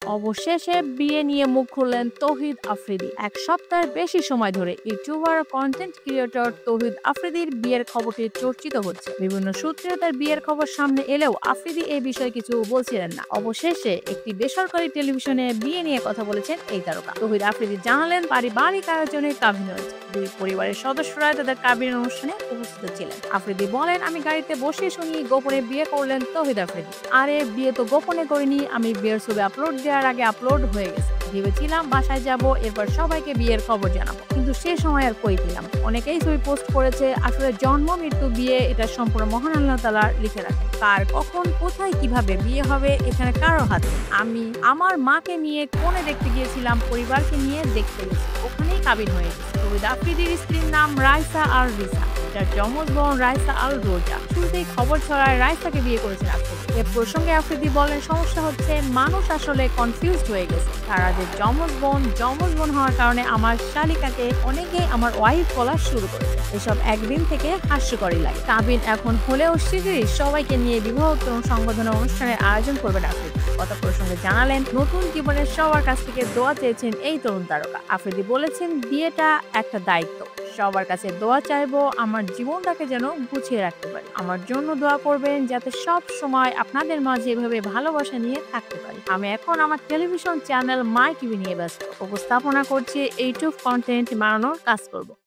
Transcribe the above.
অবশেষে বিয়ে নিয়ে মুখ খুললেন তৌহিদ আফ্রিদি। এক সপ্তাহের বেশি সময় ধরে ইউটিউবার ও কন্টেন্ট ক্রিয়েটর তৌহিদ আফ্রিদির বিয়ের খবরটি চর্চিত হচ্ছে। বিভিন্ন সূত্রে তার বিয়ের খবর সামনে এলেও আফ্রিদি এই বিষয়ে কিছু বলছিলেন না। অবশেষে একটি বেসরকারি টেলিভিশনে বিয়ে নিয়ে কথা বলেছেন এই তারকা। তৌহিদ আফ্রিদি জানালেন, পারিবারিক আয়োজনে কাবিন হয়েছে। দুই পরিবারের সদস্যরা তাদের কাবিন অনুষ্ঠানে উপস্থিত ছিলেন। আফ্রিদি বলেন, আমি গাড়িতে বসে শুনি গোপনে বিয়ে করলেন তৌহিদ আফ্রিদি। আরে বিয়ে তো গোপনে করিনি, আমি বিয়ের ছবি আপলোড দেওয়ার আগে আপলোড হয়ে গেছে। ভেবেছিলাম বাসায় যাব, এরপর সবাইকে বিয়ের খবর জানাবো, কিন্তু সে সময় আর কই দিলাম। অনেকেই ছবি পোস্ট করেছে। আসলে জন্ম মৃত্যু বিয়ে এটা সম্পূর্ণ মহান আল্লাহ তাআলা লিখে রাখেন। কার কখন কোথায় কিভাবে বিয়ে হবে এখানে কারো হাত নেই। আমি আমার মাকে নিয়ে কোণে দেখতে গিয়েছিলাম, পরিবারকে নিয়ে দেখতে গেছি, ওখানেই কাবিন হয়ে গেছে। তৌহিদ আফ্রিদির স্ত্রীর নাম রাইসা আল রিসা, যার যমজ বোন রাইসা আল রোজা। শুরুতেই খবর ছড়ায় রাইসাকে বিয়ে করেছেন আফ্রিদি। এ প্রসঙ্গে আফ্রিদি বলেন, সমস্যা হচ্ছে মানুষ আসলে কনফিউজড হয়ে গেছে। তারা যে যমজ বোন হওয়ার কারণে আমার শালিকাকে অনেকেই আমার ওয়াইফ বলা শুরু করেছে। এসব একদিন থেকে হাস্যকরই লাগে। কাবিন এখন হলেও শীঘ্রই সবাইকে নিয়ে বিবাহোত্তর সংবর্ধনা অনুষ্ঠানের আয়োজন করবেন আফ্রিদি। কথা প্রসঙ্গে জানালেন, নতুন জীবনের সবার কাছ থেকে দোয়া চেয়েছেন এই তরুণ তারকা। আফ্রিদি বলেছেন, বিয়েটা একটা দায়িত্ব, সবার কাছে দোয়া চাইবো আমার জীবনটাকে যেন গুছিয়ে রাখতে পারি। আমার জন্য দোয়া করবেন যাতে সব সময় আপনাদের মাঝে এভাবে ভালোবাসা নিয়ে থাকতে পারি। আমি এখন আমার টেলিভিশন চ্যানেল মাই টিভি নিয়ে ব্যস্ত, উপস্থাপনা করছি, ইউটিউব কন্টেন্ট বানানোর কাজ করব।